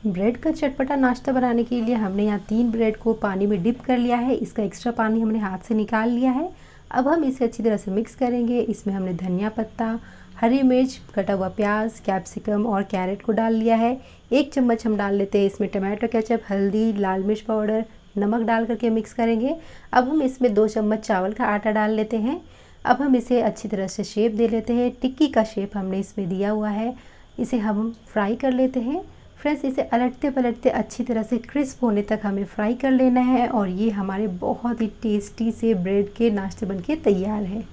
Bread का चटपटा नाश्ता बनाने के लिए हमने यहाँ 3 ब्रेड को पानी में डिप कर लिया है। इसका एक्स्ट्रा पानी हमने हाथ से निकाल लिया है। अब हम इसे अच्छी तरह से मिक्स करेंगे। इसमें हमने धनिया पत्ता, हरी मिर्च, कटा हुआ प्याज, कैप्सिकम और कैरेट को डाल लिया है। 1 चम्मच हम डाल लेते हैं इसमें टमाटो केचप, हल्दी, लाल मिर्च पाउडर, नमक डाल करके मिक्स करेंगे। अब हम इसमें 2 चम्मच चावल का आटा डाल लेते हैं। अब हम इसे अच्छी तरह से शेप दे लेते हैं। टिक्की का शेप हमने इसमें दिया हुआ है। इसे हम फ्राई कर लेते हैं। फ्रेंड्स, इसे अलटते पलटते अच्छी तरह से क्रिस्प होने तक हमें फ्राई कर लेना है और ये हमारे बहुत ही टेस्टी से ब्रेड के नाश्ते बनके तैयार है।